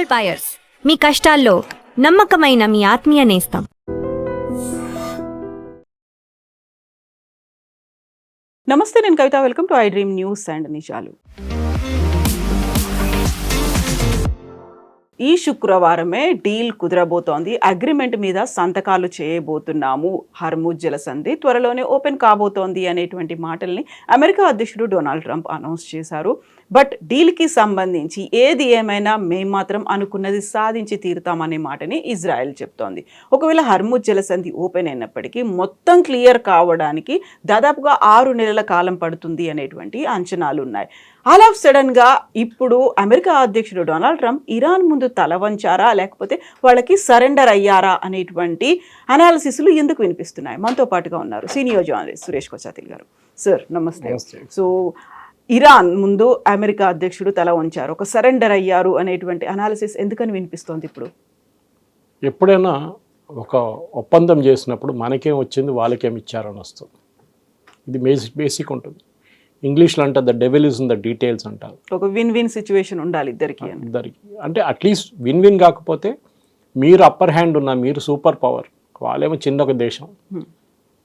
Gold buyers, మీ కష్టాల్లో నమ్మకమైన మీ ఆత్మీయ నేస్తం. నమస్తే, నేను Kavitha. Welcome to I dream news and నిజాలు. ఈ శుక్రవారమే డీల్ కుదరబోతోంది. అగ్రిమెంట్ మీద సంతకాలు చేయబోతున్నాము. హర్ముజ్ జలసంధి త్వరలోనే ఓపెన్ కాబోతోంది అనేటువంటి మాటల్ని అమెరికా అధ్యక్షుడు డొనాల్డ్ ట్రంప్ అనౌన్స్ చేశారు. బట్ డీల్కి సంబంధించి ఏది ఏమైనా మేము మాత్రం అనుకున్నది సాధించి తీరుతామనే మాటని ఇజ్రాయెల్ చెప్తోంది. ఒకవేళ హర్ముజ్ జలసంధి ఓపెన్ అయినప్పటికీ మొత్తం క్లియర్ కావడానికి దాదాపుగా 6 నెలల కాలం పడుతుంది అనేటువంటి అంచనాలు ఉన్నాయి. ఆల్ ఆఫ్ సడన్గా ఇప్పుడు అమెరికా అధ్యక్షుడు డొనాల్డ్ ట్రంప్ ఇరాన్ ముందు తల వంచారా, లేకపోతే వాళ్ళకి సరెండర్ అయ్యారా అనేటువంటి అనాలిసిస్లు ఎందుకు వినిపిస్తున్నాయి? మనతో పాటుగా ఉన్నారు సీనియర్ జర్నలిస్ట్ సురేష్ కొచాతిల్ గారు. సార్ నమస్తే. సో ఇరాన్ ముందు అమెరికా అధ్యక్షుడు తల వంచారు, ఒక సరెండర్ అయ్యారు అనేటువంటి అనాలిసిస్ ఎందుకని వినిపిస్తోంది ఇప్పుడు? ఎప్పుడైనా ఒక ఒప్పందం చేసినప్పుడు మనకేం వచ్చింది వాళ్ళకేం ఇచ్చారని వస్తుంది. ఇది బేసిక్ ఉంటుంది. ఇంగ్లీష్లో అంటే the devil is in the details అంటారు. ఒక విన్ విన్ సిచ్యువేషన్ ఉండాలి ఇద్దరికి. అంటే అట్లీస్ట్ విన్ విన్ కాకపోతే మీరు అప్పర్ హ్యాండ్ ఉన్న, మీరు సూపర్ పవర్, వాళ్ళేమో చిన్న ఒక దేశం,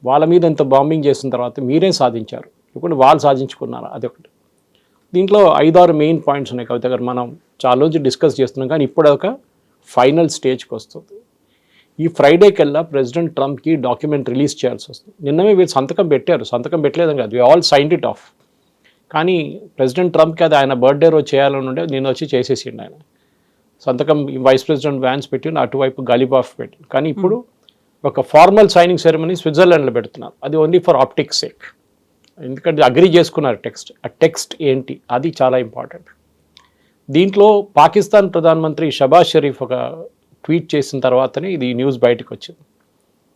వాళ్ళ మీద ఎంత బాంబింగ్ చేసిన తర్వాత మీరేం సాధించారు, ఇప్పుడు వాళ్ళు సాధించుకున్నారు, అదొకటి. దీంట్లో 5-6 మెయిన్ పాయింట్స్ ఉన్నాయి కవిత గారు. మనం చాలా రోజు డిస్కస్ చేస్తున్నాం, కానీ ఇప్పుడు ఒక ఫైనల్ స్టేజ్కి వస్తుంది. ఈ ఫ్రైడే కల్లా ప్రెసిడెంట్ ట్రంప్కి డాక్యుమెంట్ రిలీజ్ చేయాల్సి వస్తుంది. నిన్నమే వీళ్ళు సంతకం పెట్టారు, సంతకం పెట్టలేదని కాదు, we all signed it off. కానీ ప్రెసిడెంట్ ట్రంప్కి అది ఆయన బర్త్డే రోజు చేయాలని ఉండే, నేను వచ్చి చేసేసిండు ఆయన సంతకం. వైస్ ప్రెసిడెంట్ వ్యాన్స్ పెట్టి అటువైపు గలిబాఫ్ పెట్టి. కానీ ఇప్పుడు ఒక ఫార్మల్ సైనింగ్ సెరమనీ స్విట్జర్లాండ్లో పెడుతున్నారు. అది ఓన్లీ ఫర్ ఆప్టిక్స్ సేక్, ఎందుకంటే అగ్రీ చేసుకున్నారు టెక్స్ట్. ఆ టెక్స్ట్ ఏంటి అది చాలా ఇంపార్టెంట్. దీంట్లో పాకిస్తాన్ ప్రధానమంత్రి షబాజ్ షరీఫ్ ఒక ట్వీట్ చేసిన తర్వాతనే ఇది న్యూస్ బయటకు వచ్చింది.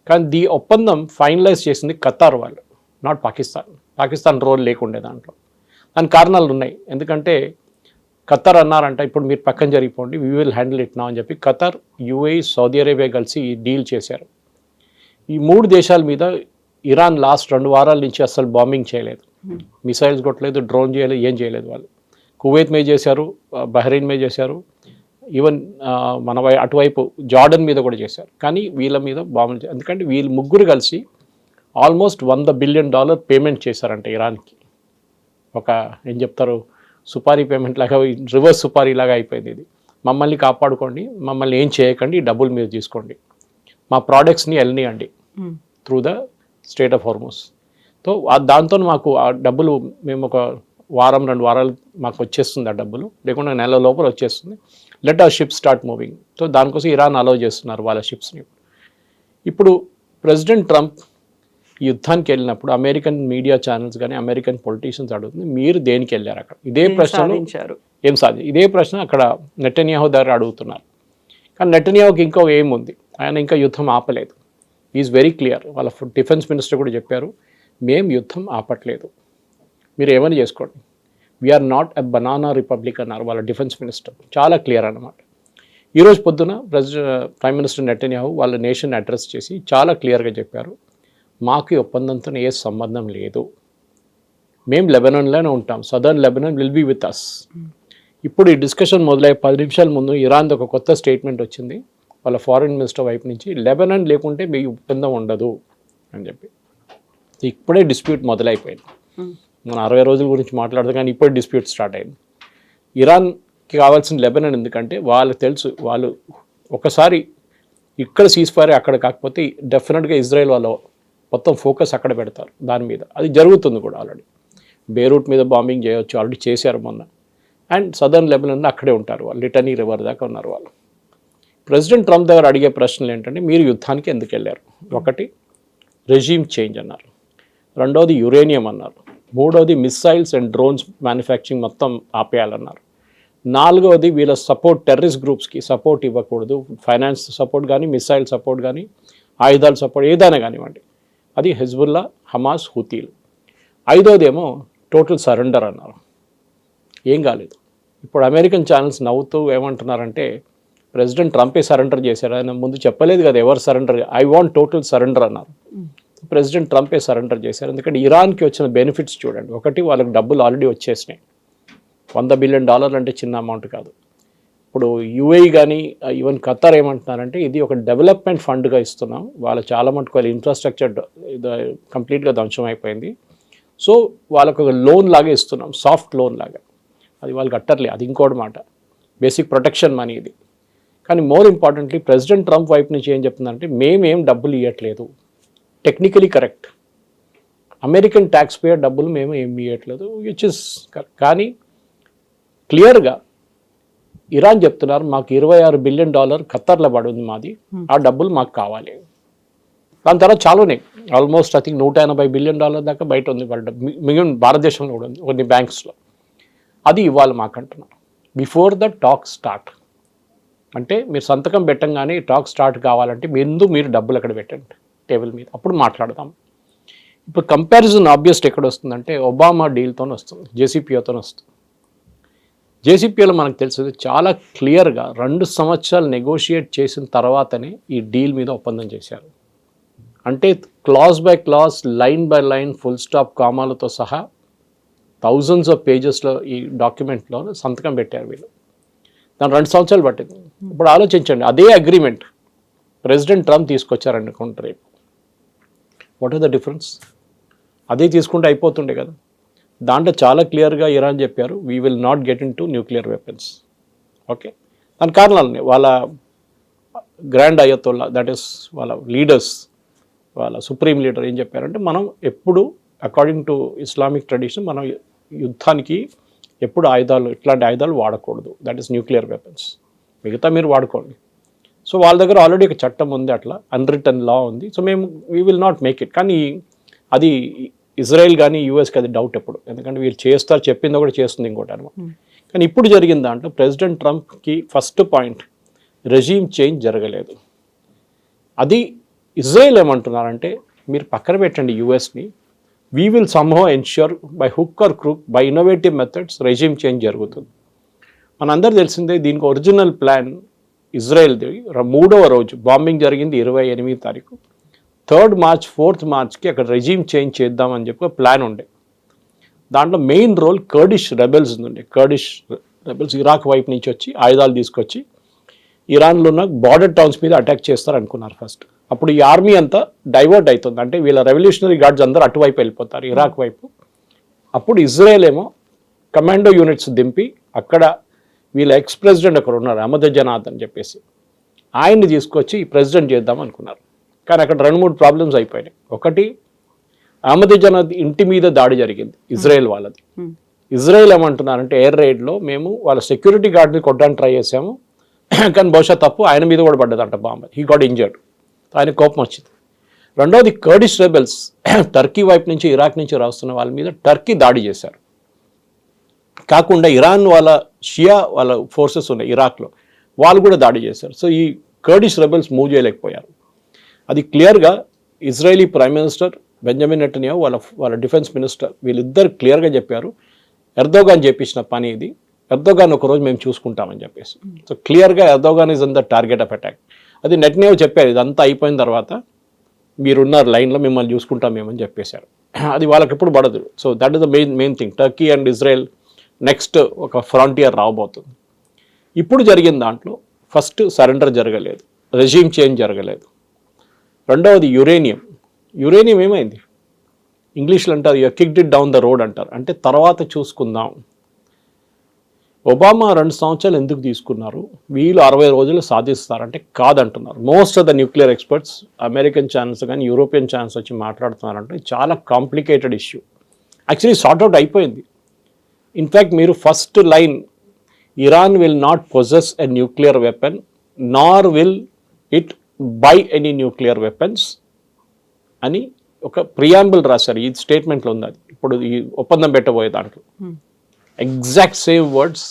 కానీ ఒప్పందం ఫైనలైజ్ చేసింది ఖతార్ వాళ్ళు, నాట్ పాకిస్తాన్. పాకిస్తాన్ రోల్ లేకుండే దాంట్లో. దాని కారణాలు ఉన్నాయి. ఎందుకంటే ఖతార్ అన్నారంట, ఇప్పుడు మీరు పక్కన జరిగిపోండి, వీ విల్ హ్యాండిల్ ఇట్ నా అని చెప్పి ఖతార్, యూఏఈ, సౌదీ అరేబియా కలిసి ఈ డీల్ చేశారు. ఈ 3 దేశాల మీద ఇరాన్ లాస్ట్ 2 వారాల నుంచి అసలు బాంబింగ్ చేయలేదు, మిసైల్స్ కొట్టలేదు, డ్రోన్ చేయలేదు, ఏం చేయలేదు. వాళ్ళు కువైత్ మీద చేశారు, బహ్రెయిన్ మీద చేశారు, ఈవెన్ మన అటువైపు జార్డన్ మీద కూడా చేశారు. కానీ వీళ్ళ మీద బాంబులు, ఎందుకంటే వీళ్ళు ముగ్గురు కలిసి ఆల్మోస్ట్ $100 బిలియన్ పేమెంట్ చేశారంటే ఇరాన్కి. ఒక ఏం చెప్తారు, సుపారీ పేమెంట్ లాగా, రివర్స్ సుపారీ లాగా అయిపోయింది ఇది. మమ్మల్ని కాపాడుకోండి, మమ్మల్ని ఏం చేయకండి, డబ్బులు మీరు తీసుకోండి, మా ప్రోడక్ట్స్ని వెళ్ళనియండి through the strait of Hormuz. So దాంతో మాకు ఆ డబ్బులు మేము ఒక 1-2 వారాలు మాకు వచ్చేస్తుంది ఆ డబ్బులు, లేకుండా నెల లోపల వచ్చేస్తుంది. Let hour ships start moving. So దానికోసం ఇరాన్ అలౌ చేస్తున్నారు వాళ్ళ షిప్స్ని. ఇప్పుడు ప్రెసిడెంట్ ట్రంప్ యుద్ధానికి వెళ్ళినప్పుడు అమెరికన్ మీడియా ఛానల్స్ కానీ అమెరికన్ పొలిటీషియన్స్ అడుగుతుంది, మీరు దేనికి వెళ్ళారు అక్కడ? ఇదే ప్రశ్నలు ఏం సాధి ఇదే ప్రశ్న అక్కడ నెటన్యాహు దగ్గర అడుగుతున్నారు. కానీ నెటన్యాహుకి ఇంకో ఏముంది, ఆయన ఇంకా యుద్ధం ఆపలేదు. Is very clear. వాళ్ళ డిఫెన్స్ మినిస్టర్ కూడా చెప్పారు, మేము యుద్ధం ఆపట్లేదు, మీరు ఏమని చేసుకోండి, we're not a banana republic అన్నారు వాళ్ళ డిఫెన్స్ మినిస్టర్. చాలా క్లియర్ అన్నమాట. ఈరోజు పొద్దున ప్రైమ్ మినిస్టర్ నెటన్యాహు వాళ్ళ నేషన్ అడ్రస్ చేసి చాలా క్లియర్గా చెప్పారు, మాకు ఈ ఒప్పందంతో ఏ సంబంధం లేదు, మేము లెబనాన్లోనే ఉంటాం, southern Lebanon will be with us. ఇప్పుడు ఈ డిస్కషన్ మొదలయ్యే 10 నిమిషాల ముందు ఇరాన్ది ఒక కొత్త స్టేట్మెంట్ వచ్చింది వాళ్ళ ఫారిన్ మినిస్టర్ వైపు నుంచి, లెబనాన్ లేకుంటే మీ ఒప్పందం ఉండదు అని చెప్పి. ఇప్పుడే డిస్ప్యూట్ మొదలైపోయింది. మనం 60 రోజుల గురించి మాట్లాడదు, కానీ ఇప్పుడు డిస్ప్యూట్ స్టార్ట్ అయింది. ఇరాన్కి కావాల్సిన లెబనాన్, ఎందుకంటే వాళ్ళకి తెలుసు, వాళ్ళు ఒకసారి ఇక్కడ సీజ్ ఫైర్ అక్కడ కాకపోతే డెఫినెట్గా ఇజ్రాయెల్ వాళ్ళు మొత్తం ఫోకస్ అక్కడ పెడతారు దాని మీద. అది జరుగుతుంది కూడా. ఆల్రెడీ బేరూట్ మీద బాంబింగ్ చేయవచ్చు, ఆల్రెడీ చేశారు మొన్న. అండ్ సదర్న్ లెబనాన్లో అక్కడే ఉంటారు వాళ్ళు, లిటనీ రివర్ దాకా ఉన్నారు వాళ్ళు. ప్రెసిడెంట్ ట్రంప్ దగ్గర అడిగే ప్రశ్నలు ఏంటంటే, మీరు యుద్ధానికి ఎందుకు వెళ్ళారు? ఒకటి రెజీమ్ చేంజ్ అన్నారు, రెండవది యురేనియం అన్నారు, మూడవది మిస్సైల్స్ అండ్ డ్రోన్స్ మ్యానుఫ్యాక్చరింగ్ మొత్తం ఆపేయాలన్నారు, నాలుగవది వీళ్ళ సపోర్ట్ టెర్రరిస్ట్ గ్రూప్స్కి సపోర్ట్ ఇవ్వకూడదు, ఫైనాన్స్ సపోర్ట్ కానీ, మిసైల్ సపోర్ట్ కానీ, ఆయుధాల సపోర్ట్ ఏదైనా కానివ్వండి, అది హెజ్బుల్లా, హమాస్, హూతీలు. ఐదోదేమో టోటల్ సరెండర్ అన్నారు. ఏం కాలేదు. ఇప్పుడు అమెరికన్ ఛానల్స్ నవ్వుతూ ఏమంటున్నారంటే, ప్రెసిడెంట్ ట్రంపే సరెండర్ చేశారు, ఆయన ముందు చెప్పలేదు కదా ఎవరు surrender, I want total surrender అన్నారు. ప్రెసిడెంట్ ట్రంపే సరెండర్ చేశారు. ఎందుకంటే ఇరాన్కి వచ్చిన బెనిఫిట్స్ చూడండి. ఒకటి, వాళ్ళకి డబ్బులు ఆల్రెడీ వచ్చేసినాయి. $100 బిలియన్ అంటే చిన్న అమౌంట్ కాదు. ఇప్పుడు యుఏఈ కానీ ఈవెన్ ఖతార్ ఏమంటున్నారంటే ఇది ఒక డెవలప్మెంట్ ఫండ్గా ఇస్తున్నాం, వాళ్ళు చాలా మటుకు వాళ్ళ ఇన్ఫ్రాస్ట్రక్చర్ కంప్లీట్గా ధ్వంసం అయిపోయింది, సో వాళ్ళకు ఒక లోన్ లాగా ఇస్తున్నాం, సాఫ్ట్ లోన్ లాగా. అది వాళ్ళు కట్టర్లే, అది ఇంకోటి మాట, బేసిక్ ప్రొటెక్షన్ మనీ ఇది. కానీ మోర్ ఇంపార్టెంట్లీ ప్రెసిడెంట్ ట్రంప్ వైపు నుంచి ఏం చెప్తుందంటే మేమేం డబ్బులు ఇవ్వట్లేదు, technically correct, American tax payer డబ్బులు మేము ఏం ఇవ్వట్లేదు, విచ్ ఇస్ కానీ క్లియర్గా ఇరాన్ చెప్తున్నారు మాకు $26 బిలియన్ ఖత్తర్లో పడింది మాది, ఆ డబ్బులు మాకు కావాలి. దాని తర్వాత చాలా ఉన్నాయి, ఆల్మోస్ట్ ఐ థింక్ $180 బిలియన్ దాకా బయట ఉంది వాళ్ళ మిగిలిన భారతదేశంలో కూడా ఉంది కొన్ని బ్యాంక్స్లో. అది ఇవ్వాలి మాకు అంటున్నారు బిఫోర్ ద టాక్ స్టార్ట్. అంటే మీరు సంతకం పెట్టంగానే టాక్ స్టార్ట్ కావాలంటే మీరు డబ్బులు అక్కడ పెట్టండి టేబుల్ మీద, అప్పుడు మాట్లాడదాం. ఇప్పుడు కంపారిజన్ ఆబ్వియస్ట్ ఎక్కడ వస్తుందంటే ఒబామా డీల్తో వస్తుంది, జేసీపీఓతో వస్తుంది. జేసీపీలో మనకు తెలిసింది చాలా క్లియర్గా 2 సంవత్సరాలు నెగోషియేట్ చేసిన తర్వాతనే ఈ డీల్ మీద ఒప్పందం చేశారు. అంటే class by class, line by line, full stop, కామాలతో సహా థౌజండ్స్ ఆఫ్ పేజెస్లో ఈ డాక్యుమెంట్లో సంతకం పెట్టారు వీళ్ళు. దాని 2 సంవత్సరాలు పట్టింది. ఇప్పుడు ఆలోచించండి, అదే అగ్రిమెంట్ ప్రెసిడెంట్ ట్రంప్ తీసుకొచ్చారనుకుంటారు రేపు, వాట్ ఆర్ ద డిఫరెన్స్? అదే తీసుకుంటే అయిపోతుండే కదా. దాంట్లో చాలా క్లియర్గా ఇరాన్ చెప్పారు we will not get in to nuclear weapons. Okay, దాని కారణాలని వాళ్ళ గ్రాండ్ అయ్యతోల్లా, దట్ ఈస్ వాళ్ళ లీడర్స్, వాళ్ళ సుప్రీం లీడర్ ఏం చెప్పారంటే మనం ఎప్పుడు అకార్డింగ్ టు ఇస్లామిక్ ట్రెడిషన్ మనం యుద్ధానికి ఎప్పుడు ఇట్లాంటి ఆయుధాలు వాడకూడదు, దట్ ఈస్ న్యూక్లియర్ వెపన్స్, మిగతా మీరు వాడుకోండి. సో వాళ్ళ దగ్గర ఆల్రెడీ ఒక చట్టం ఉంది, అట్లా అన్రిటన్ లా ఉంది. సో మేము we will not make it. కానీ అది ఇజ్రాయెల్ కానీ యూఎస్కి అది డౌట్ ఎప్పుడు, ఎందుకంటే వీళ్ళు చేస్తారు, చెప్పిందో కూడా చేస్తుంది ఇంకోటి అనమాట. కానీ ఇప్పుడు జరిగిన దాంట్లో ప్రెసిడెంట్ ట్రంప్కి ఫస్ట్ పాయింట్ రెజీమ్ చేంజ్ జరగలేదు. అది ఇజ్రాయెల్ ఏమంటున్నారంటే మీరు పక్కన పెట్టండి యూఎస్ని, we will somehow ensure by hook or crook by innovative methods regime change జరుగుతుంది. మనందరూ తెలిసిందే దీనికి ఒరిజినల్ ప్లాన్ ఇజ్రాయెల్ది 3వ రోజు బాంబింగ్ జరిగింది 28వ తారీఖు, 3rd మార్చ్ 4th మార్చ్కి అక్కడ రెజీమ్ చేంజ్ చేద్దామని చెప్పి ప్లాన్ ఉండే. దాంట్లో మెయిన్ రోల్ కర్డిష్ రెబెల్స్ ఉండే. కర్డిష్ రెబెల్స్ ఇరాక్ వైపు నుంచి వచ్చి ఆయుధాలు తీసుకొచ్చి ఇరాన్లో ఉన్న బార్డర్ టౌన్స్ మీద అటాక్ చేస్తారు అనుకున్నారు ఫస్ట్. అప్పుడు ఈ ఆర్మీ అంతా డైవర్ట్ అవుతుంది, అంటే వీళ్ళ రెవల్యూషనరీ గార్డ్స్ అందరూ అటువైపు వెళ్ళిపోతారు ఇరాక్ వైపు. అప్పుడు ఇజ్రాయెల్ ఏమో కమాండో యూనిట్స్ దింపి అక్కడ వీళ్ళ ఎక్స్ ప్రెసిడెంట్ అక్కడ ఉన్నారు అహ్మదీనెజాద్ అని చెప్పేసి, ఆయన్ని తీసుకొచ్చి ప్రెసిడెంట్ చేద్దాం అనుకున్నారు. కానీ అక్కడ 2-3 ప్రాబ్లమ్స్ అయిపోయినాయి. ఒకటి, అహ్మదీనెజాద్ ఇంటి మీద దాడి జరిగింది ఇజ్రాయెల్ వాళ్ళది. ఇజ్రాయెల్ ఏమంటున్నారంటే ఎయిర్ రైడ్లో మేము వాళ్ళ సెక్యూరిటీ గార్డ్ని కొట్టడానికి ట్రై చేసాము, కానీ బహుశా తప్పు ఆయన మీద కూడా పడ్డదంట బాంబ్, హీ గాట్ ఇంజర్డ్, ఆయన కోపం వచ్చింది. రెండవది కర్డిష్ రెబెల్స్ టర్కీ వైపు నుంచి ఇరాక్ నుంచి రాస్తున్న వాళ్ళ మీద టర్కీ దాడి చేశారు. కాకుండా ఇరాన్ వాళ్ళ షియా వాళ్ళ ఫోర్సెస్ ఉన్నాయి ఇరాక్లో, వాళ్ళు కూడా దాడి చేశారు. సో ఈ కర్డిష్ రెబెల్స్ మూవ్ చేయలేకపోయారు. అది క్లియర్గా Israeli prime minister Benjamin Netanyahu వాళ్ళ డిఫెన్స్ మినిస్టర్ వీళ్ళిద్దరు క్లియర్గా చెప్పారు ఎర్దోగాన్ చేపించిన పని ఇది, ఎర్దోగాన్ ఒకరోజు మేము చూసుకుంటామని చెప్పేసి. సో క్లియర్గా Erdogan is in the target of attack. అది నెటన్యాహు చెప్పారు, ఇదంతా అయిపోయిన తర్వాత మీరున్నారు లైన్లో మిమ్మల్ని చూసుకుంటాం మేమని చెప్పేశారు. అది వాళ్ళకి ఎప్పుడు పడదు. So that is the main thing. Turkey and Israel next ఒక ఫ్రాంటియర్ రాబోతుంది. ఇప్పుడు జరిగిన దాంట్లో ఫస్ట్ సరెండర్ జరగలేదు, రెజీమ్ చేంజ్ జరగలేదు. రెండవది యురేనియం ఏమైంది, ఇంగ్లీష్లో అంటారు you kicked it down the road అంటారు, అంటే తర్వాత చూసుకుందాం. ఒబామా 2 సంవత్సరాలు ఎందుకు తీసుకున్నారు, వీళ్ళు 60 రోజులు సాధిస్తారంటే కాదంటున్నారు. Most of the nuclear experts American channels కానీ యూరోపియన్ ఛానల్స్ వచ్చి మాట్లాడుతున్నారంటే చాలా కాంప్లికేటెడ్ ఇష్యూ. యాక్చువల్లీ సార్ట్అవుట్ అయిపోయింది. ఇన్ఫ్యాక్ట్ మీరు first line Iran will not possess a nuclear weapon nor will it buy any nuclear weapons అని ఒక ప్రియాంబుల్ రాశారు. ఈ స్టేట్మెంట్లో ఉంది. అది ఇప్పుడు ఈ ఒప్పందం పెట్టబోయే దాంట్లో exact same words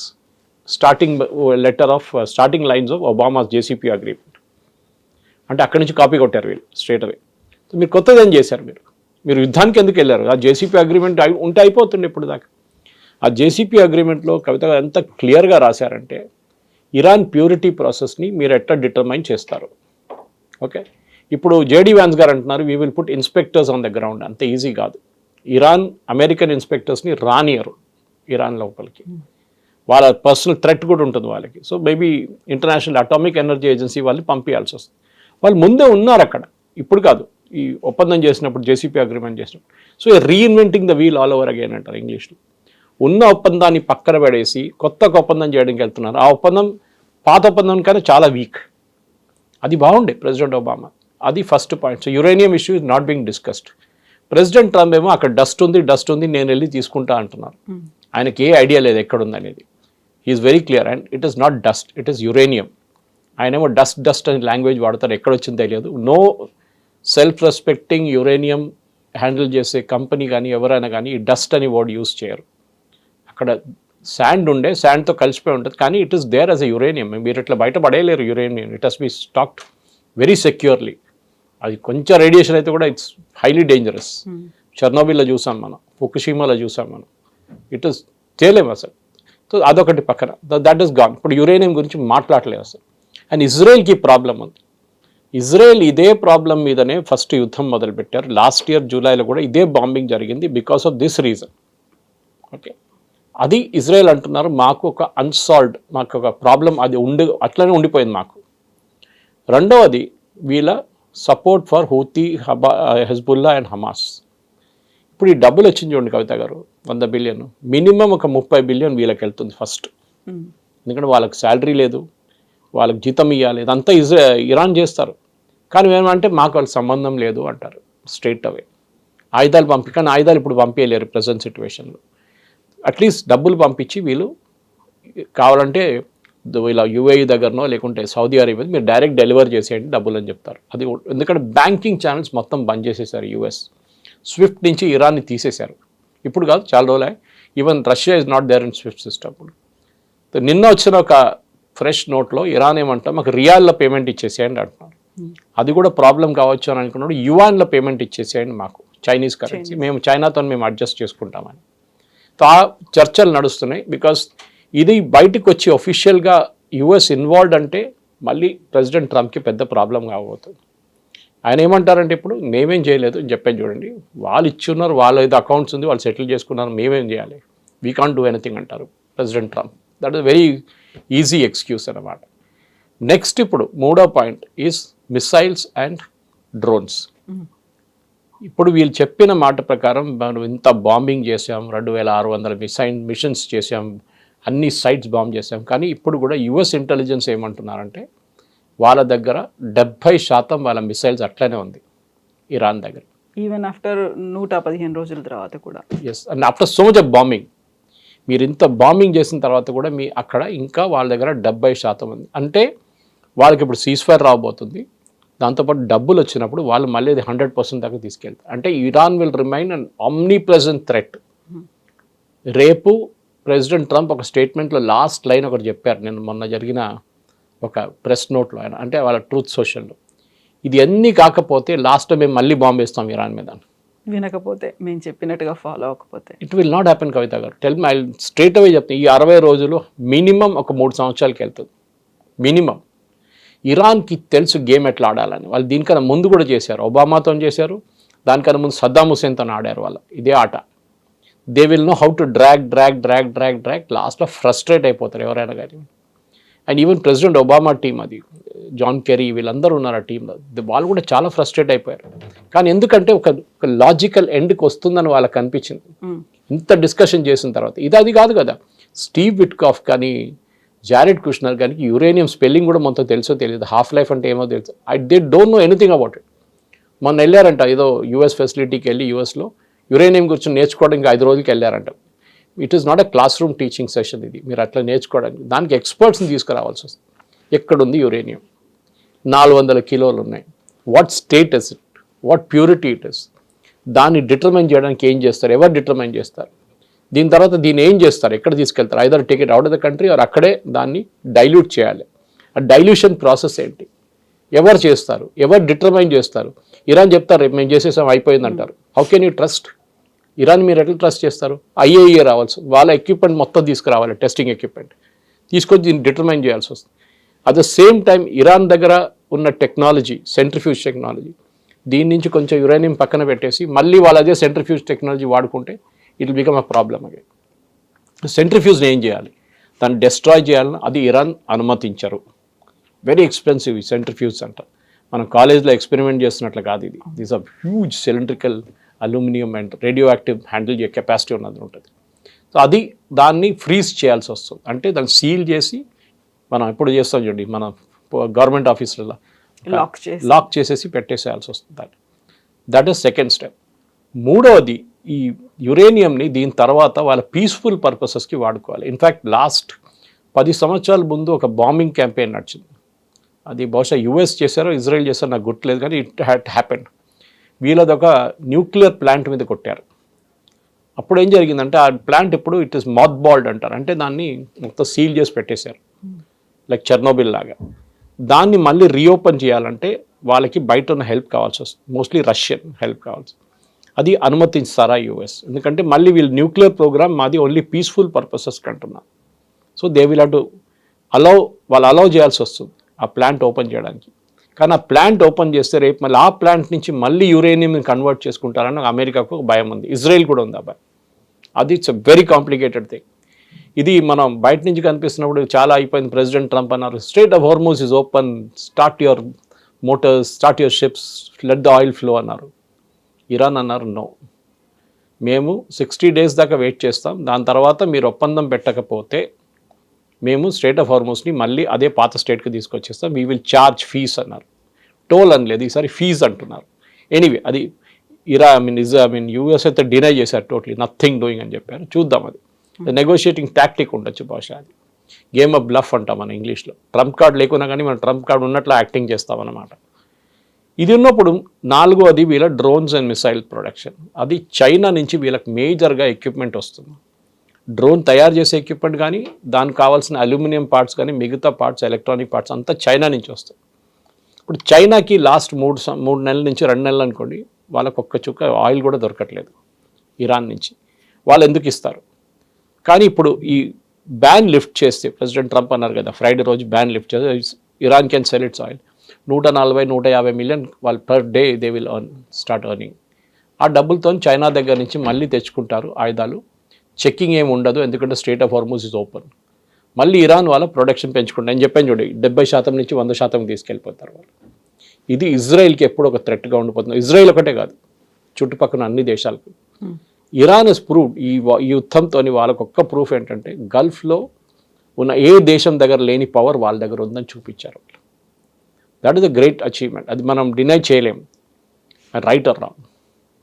starting lines of Obama's JCP agreement. అంటే అక్కడి నుంచి కాపీ కొట్టారు వీళ్ళు స్ట్రేట్ అవే. సో మీరు కొత్తది ఏం చేశారు, మీరు యుద్ధానికి ఎందుకు వెళ్ళారు? ఆ జేసీపీ అగ్రిమెంట్ ఉంటే అయిపోతుండే ఇప్పుడు దాకా. ఆ జేసీపీ అగ్రిమెంట్లో కవిత ఎంత క్లియర్గా రాశారంటే ఇరాన్ ప్యూరిటీ ప్రాసెస్ని మీరు ఎట్లా డిటర్మైన్ చేస్తారు. ఓకే, ఇప్పుడు జేడీ వ్యాన్స్ గారు అంటున్నారు we will put inspectors on the ground. అంత ఈజీ కాదు. ఇరాన్ అమెరికన్ ఇన్స్పెక్టర్స్ని రానియరు ఇరాన్ లోపలికి. వాళ్ళ పర్సనల్ థ్రెట్ కూడా ఉంటుంది వాళ్ళకి. So maybe international atomic energy agency వాళ్ళని పంపించాల్సి వస్తుంది. వాళ్ళు ముందే ఉన్నారు అక్కడ, ఇప్పుడు కాదు, ఈ ఒప్పందం చేసినప్పుడు జేసీపీ అగ్రిమెంట్ చేసినప్పుడు. So reinventing the we'll all over again అంటారు ఇంగ్లీష్లో. ఉన్న ఒప్పందాన్ని పక్కన పడేసి కొత్త ఒప్పందం చేయడానికి వెళ్తున్నారు. ఆ ఒప్పందం పాత ఒప్పందం కన్నా చాలా వీక్. అది బాగుండే ప్రెసిడెంట్ ఒబామా, అది first point. So uranium issue is not being discussed. President Trump ఏమో అక్కడ డస్ట్ ఉంది నేను వెళ్ళి తీసుకుంటా అంటున్నారు. ఆయనకి ఏ ఐడియా లేదు ఎక్కడుంది అనేది. He is very clear and it is not dust, it is uranium. ఆయనేమో డస్ట్ అనే లాంగ్వేజ్ వాడతారు, ఎక్కడొచ్చింది తెలియదు. No self respecting uranium handle చేసే కంపెనీ కానీ ఎవరైనా కానీ ఈ డస్ట్ అని వర్డ్ యూస్ చేయరు. అక్కడ శాండ్తో కలిసిపోయి ఉంటుంది, కానీ it is there as a uranium. మీరు ఇట్లా బయట పడేయలేరు uranium. It has be stacked very securely. అది కొంచెం రేడియేషన్ అయితే కూడా ఇట్స్ హైలీ డేంజరస్. చెర్నోబిల్లో చూసాం మనం, ఫుకుషిమాలో చూసాం మనం. ఇట్ ఈస్ చేయలేము అసలు. సో అదొకటి పక్కన, దట్ ఈస్ గాన్. ఇప్పుడు యురేనియం గురించి మాట్లాడలేదు అసలు. అండ్ ఇజ్రాయెల్కి ప్రాబ్లం ఉంది. ఇజ్రాయెల్ ఇదే ప్రాబ్లం మీదనే ఫస్ట్ యుద్ధం మొదలుపెట్టారు. లాస్ట్ ఇయర్ జూలైలో కూడా ఇదే బాంబింగ్ జరిగింది because of this reason. Okay, అది ఇజ్రాయెల్ అంటున్నారు మాకు ఒక అన్సాల్వ్డ్, మాకు ఒక ప్రాబ్లం అది అట్లనే ఉండిపోయింది మాకు. రెండవది వీళ్ళ support for Houthi, Hezbollah and Hamas. ఇప్పుడు ఈ డబ్బులు వచ్చింది చూడండి కవిత గారు, 100 బిలియన్, మినిమం ఒక 30 బిలియన్ వీళ్ళకి వెళ్తుంది ఫస్ట్. ఎందుకంటే వాళ్ళకి శాలరీ లేదు, వాళ్ళకి జీతం ఇవ్వాలి, ఇదంతా ఇరాన్ చేస్తారు. కానీ ఏమంటే మాకు వాళ్ళకి సంబంధం లేదు అంటారు స్ట్రైట్ అవే. ఆయుధాలు కానీ ఆయుధాలు ఇప్పుడు పంపించలేరు ప్రజెంట్ సిచ్యువేషన్లో. అట్లీస్ట్ డబ్బులు పంపించి వీళ్ళు కావాలంటే ఇలా యుఏఈ దగ్గరనో లేకుంటే సౌదీ అరేబియా మీరు డైరెక్ట్ డెలివర్ చేసేయండి డబ్బులు అని చెప్తారు. అది ఎందుకంటే బ్యాంకింగ్ ఛానల్స్ మొత్తం బంద్ చేసేసారు యుఎస్. స్విఫ్ట్ నుంచి ఇరాన్ని తీసేశారు. ఇప్పుడు కాదు, చాలా రోజులే. Even Russia is not there in SWIFT system. ఇప్పుడు నిన్న వచ్చిన ఒక ఫ్రెష్ నోట్లో ఇరాన్ ఏమంటాం మాకు రియాల్లో పేమెంట్ ఇచ్చేసేయండి అంటున్నారు. అది కూడా ప్రాబ్లం కావచ్చు అని అనుకున్నాడు. యువాన్లో పేమెంట్ ఇచ్చేసేయండి మాకు, చైనీస్ కరెన్సీ, మేము చైనాతో మేము అడ్జస్ట్ చేసుకుంటామని. సో ఆ చర్చలు నడుస్తున్నాయి. బికాస్ ఇది బయటకు వచ్చి ఒఫిషియల్గా యుఎస్ ఇన్వాల్వ్డ్ అంటే మళ్ళీ ప్రెసిడెంట్ ట్రంప్కి పెద్ద ప్రాబ్లం కాబోతుంది. ఆయన ఏమంటారంటే ఇప్పుడు మేమేం చేయలేదు అని చెప్పాను చూడండి, వాళ్ళు ఇచ్చున్నారు, వాళ్ళ ఏదో అకౌంట్స్ ఉంది, వాళ్ళు సెటిల్ చేసుకున్నారు, మేమేం చేయాలి, వీ కాంట్ డూ ఎనీథింగ్ అంటారు president Trump. That is very easy excuse అన్నమాట. నెక్స్ట్ ఇప్పుడు మూడో point is missiles and drones. ఇప్పుడు వీళ్ళు చెప్పిన మాట ప్రకారం మనం ఇంత బాంబింగ్ చేసాం, 2600 మిషన్స్ చేసాం, అన్ని సైట్స్ బాంబ్ చేసాం. కానీ ఇప్పుడు కూడా యుఎస్ ఇంటెలిజెన్స్ ఏమంటున్నారంటే వాళ్ళ దగ్గర 70% వాళ్ళ మిసైల్స్ అట్లనే ఉంది ఇరాన్ దగ్గర. ఈవెన్ ఆఫ్టర్ 115 రోజుల తర్వాత కూడా. Yes, and after so much of bombing, మీరు ఇంత బాంబింగ్ చేసిన తర్వాత కూడా మీ అక్కడ ఇంకా వాళ్ళ దగ్గర 70% ఉంది. అంటే వాళ్ళకి ఇప్పుడు సీజ్ ఫైర్ రాబోతుంది, దాంతోపాటు డబ్బులు వచ్చినప్పుడు వాళ్ళు మళ్ళీ 100% దాకా తీసుకెళ్తారు. అంటే Iran will remain an omni present threat. రేపు ప్రెసిడెంట్ ట్రంప్ ఒక స్టేట్మెంట్లో లాస్ట్ లైన్ ఒకటి చెప్పారు, నేను మొన్న జరిగిన ఒక ప్రెస్ నోట్లో ఆయన, అంటే వాళ్ళ ట్రూత్ సోషల్లో, ఇది అన్నీ కాకపోతే లాస్ట్ మేము మళ్ళీ బాంబు వేస్తాం ఇరాన్ మీద. వినకపోతే, మేము చెప్పినట్టుగా ఫాలో అవ్వకపోతే ఇట్ విల్ నాట్ హ్యాపెన్ కవిత గారు. టెల్ మై స్ట్రేట్ అవే చెప్తాను, ఈ 60 రోజులు మినిమం ఒక 3 సంవత్సరాలకి వెళ్తుంది మినిమం. ఇరాన్కి తెలుసు గేమ్ ఎట్లా ఆడాలని. వాళ్ళు దీనికన్నా ముందు కూడా చేశారు, ఒబామాతో చేశారు, దానికన్నా ముందు సద్దాం హుసేన్తో ఆడారు వాళ్ళు ఇదే ఆట. They will know how to drag లాస్ట్లో ఫ్రస్ట్రేట్ అయిపోతారు ఎవరైనా కానీ. And even president Obama team, అది జాన్ కెరీ, వీళ్ళందరూ ఉన్నారు ఆ టీంలో, వాళ్ళు కూడా చాలా ఫ్రస్ట్రేట్ అయిపోయారు. కానీ ఎందుకంటే ఒక లాజికల్ ఎండ్కి వస్తుందని వాళ్ళకి అనిపించింది ఇంత డిస్కషన్ చేసిన తర్వాత. అది కాదు కదా, స్టీవ్ విట్కాఫ్ కానీ జారెడ్ కుష్నర్ కానీ యురేనియం స్పెల్లింగ్ కూడా మొత్తం తెలుసో తెలియదు, హాఫ్ లైఫ్ అంటే ఏమో తెలుసు, they don't know anything about it. మొన్న వెళ్ళారంట ఏదో యుఎస్ ఫెసిలిటీకి వెళ్ళి యుఎస్లో యురేనియం గురించి నేర్చుకోవడానికి 5 రోజులకి వెళ్ళారంట. It is not a classroom teaching session ఇది, మీరు అట్లా నేర్చుకోవడానికి. దానికి ఎక్స్పర్ట్స్ని తీసుకురావాల్సి వస్తుంది. ఎక్కడుంది యురేనియం, 400 కిలోలు ఉన్నాయి, what status it, what purity it is, దాన్ని డిటర్మైన్ చేయడానికి ఏం చేస్తారు, ఎవరు డిటర్మైన్ చేస్తారు, దీని తర్వాత దీన్ని ఏం చేస్తారు, ఎక్కడ తీసుకెళ్తారు, either take it out of the country or అక్కడే దాన్ని డైల్యూట్ చేయాలి. ఆ డైల్యూషన్ ప్రాసెస్ ఏంటి, ఎవరు చేస్తారు, ఎవరు డిటర్మైన్ చేస్తారు. ఇరాన్ చెప్తారు రేపు మేము చేసేసాం అయిపోయింది అంటారు. How can you trust Iran? మీరు ఎట్లా ట్రస్ట్ చేస్తారు? ఐఏఈఏ రావాల్సి, వాళ్ళ ఎక్విప్మెంట్ మొత్తం తీసుకురావాలి, టెస్టింగ్ ఎక్విప్మెంట్ తీసుకొచ్చి దీన్ని డిటర్మైన్ చేయాల్సి వస్తుంది. At the same time Iran దగ్గర ఉన్న టెక్నాలజీ, సెంట్రిఫ్యూజ్ టెక్నాలజీ, దీని నుంచి కొంచెం యురేనియం పక్కన పెట్టేసి మళ్ళీ వాళ్ళు అదే సెంట్రిఫ్యూజ్ టెక్నాలజీ వాడుకుంటే it will become a problem again. సెంట్రిఫ్యూజ్ని ఏం చేయాలి, దాన్ని డెస్ట్రాయ్ చేయాలని అది ఇరాన్ అనుమతించరు. వెరీ ఎక్స్పెన్సివ్ సెంట్రిఫ్యూజ్ అంట. మనం కాలేజ్లో ఎక్స్పెరిమెంట్ చేస్తున్నట్లు కాదు ఇది. These are huge cylindrical aluminium and radioactive handle చేసే కెపాసిటీ ఉన్నది ఉంటుంది. సో అది దాన్ని ఫ్రీజ్ చేయాల్సి వస్తుంది. అంటే దాన్ని సీల్ చేసి మనం ఎప్పుడు చేస్తాం చూడండి, మన గవర్నమెంట్ ఆఫీసులలో లాక్ చేసేసి పెట్టేసేయాల్సి వస్తుంది. That is second step. మూడవది, ఈ యురేనియంని దీని తర్వాత వాళ్ళ పీస్ఫుల్ పర్పసెస్కి వాడుకోవాలి. ఇన్ఫ్యాక్ట్ లాస్ట్ 10 సంవత్సరాల ముందు ఒక బాంబింగ్ క్యాంపెయిన్ నడిచింది. అది బహుశా యుఎస్ చేశారో ఇజ్రాయెల్ చేశారో నాకు గుర్తులేదు, కానీ ఇట్ హ్యాడ్ హ్యాపెండ్. వీళ్ళది ఒక న్యూక్లియర్ ప్లాంట్ మీద కొట్టారు. అప్పుడు ఏం జరిగిందంటే ఆ ప్లాంట్ ఇప్పుడు ఇట్ ఈస్ మాత్ బాల్డ్ అంటారు, అంటే దాన్ని మొత్తం సీల్ చేసి పెట్టేశారు, లైక్ చెర్నోబిల్ లాగా. దాన్ని మళ్ళీ రీఓపెన్ చేయాలంటే వాళ్ళకి బయట ఉన్న హెల్ప్ కావాల్సి వస్తుంది, మోస్ట్లీ రష్యన్ హెల్ప్ కావాల్సి. అది అనుమతిస్తారా యుఎస్? ఎందుకంటే మళ్ళీ వీళ్ళు న్యూక్లియర్ ప్రోగ్రామ్ మాది ఓన్లీ పీస్ఫుల్ పర్పసెస్కి అంటున్నారు. So they will have to వాళ్ళు అలౌ చేయాల్సి వస్తుంది ఆ ప్లాంట్ ఓపెన్ చేయడానికి. కానీ ఆ ప్లాంట్ ఓపెన్ చేస్తే రేపు మళ్ళీ ఆ ప్లాంట్ నుంచి మళ్ళీ యురేనియంని కన్వర్ట్ చేసుకుంటారని అమెరికాకు ఒక భయం ఉంది, ఇజ్రాయెల్ కూడా ఉంది ఆ భయం. అది it's a very complicated thing. ఇది మనం బయట నుంచి కనిపిస్తున్నప్పుడు చాలా అయిపోయింది. ప్రెసిడెంట్ ట్రంప్ అన్నారు strait of Hormuz is open, start your Motors, start your ships, let the oil flow అన్నారు. ఇరాన్ అన్నారు నో, మేము 60 days దాకా వెయిట్ చేస్తాం, దాని తర్వాత మీరు ఒప్పందం పెట్టకపోతే మేము స్ట్రెయిట్ ఆఫ్ హార్మోజ్ని మళ్ళీ అదే పాత స్టేట్కి తీసుకొచ్చేస్తాం, వీ విల్ ఛార్జ్ ఫీజ్ అన్నారు. టోల్ అనలేదు, ఈసారి ఫీజ్ అంటున్నారు. ఎనీవే అది యూఎస్ అయితే డినై చేశారు, టోటలీ నథింగ్ డూయింగ్ అని చెప్పారు. చూద్దాం, అది నెగోషియేటింగ్ టాక్టిక్ ఉండొచ్చు బహుశా. అది గేమ్ ఆఫ్ బ్లఫ్ అంటాం మన ఇంగ్లీష్లో. ట్రంప్ కార్డ్ లేకున్నా కానీ మనం ట్రంప్ కార్డ్ ఉన్నట్లు యాక్టింగ్ చేస్తామన్నమాట. ఇది ఉన్నప్పుడు నాలుగోది వీళ్ళ డ్రోన్స్ అండ్ మిసైల్ ప్రొడక్షన్. అది చైనా నుంచి వీళ్ళకి మేజర్గా ఎక్విప్మెంట్ వస్తుంది. డ్రోన్ తయారు చేసే ఎక్విప్మెంట్ కానీ దానికి కావాల్సిన అల్యూమినియం పార్ట్స్ కానీ మిగతా పార్ట్స్, ఎలక్ట్రానిక్ పార్ట్స్ అంతా చైనా నుంచి వస్తాయి. ఇప్పుడు చైనాకి లాస్ట్ 3 నెలల నుంచి 2 నెలలు అనుకోండి, వాళ్ళకు ఒక్క చుక్క ఆయిల్ కూడా దొరకట్లేదు ఇరాన్ నుంచి. వాళ్ళు ఎందుకు ఇస్తారు? కానీ ఇప్పుడు ఈ బ్యాన్ లిఫ్ట్ చేస్తే, ప్రెసిడెంట్ ట్రంప్ అన్నారు కదా ఫ్రైడే రోజు బ్యాన్ లిఫ్ట్ చేస్తే Iran can sell its oil. 140-150 million వాళ్ళు per day they will start earning. ఆ డబ్బులతో చైనా దగ్గర నుంచి మళ్ళీ తెచ్చుకుంటారు ఆయుధాలు. చెక్కింగ్ ఏమి ఉండదు, ఎందుకంటే strait of Hormuz is open. మళ్ళీ ఇరాన్ వాళ్ళ ప్రొడక్షన్ పెంచుకుంటారు. నేను చెప్పాను చూడండి, 70% నుంచి 100% తీసుకెళ్ళిపోతారు వాళ్ళు. ఇది ఇజ్రాయెల్కి ఎప్పుడు ఒక థ్రెట్గా ఉండిపోతుంది. ఇజ్రాయెల్ ఒకటే కాదు, చుట్టుపక్కల అన్ని దేశాలకు. ఇరాన్ ఇస్ ప్రూవ్డ్ ఈ యుద్ధంతో వాళ్ళకు ఒక్క ప్రూఫ్ ఏంటంటే గల్ఫ్లో ఉన్న ఏ దేశం దగ్గర లేని పవర్ వాళ్ళ దగ్గర ఉందని చూపించారు వాళ్ళు. That is a great achievement. అది మనం డినై చేయలేం, రైట్ ఆర్ రాంగ్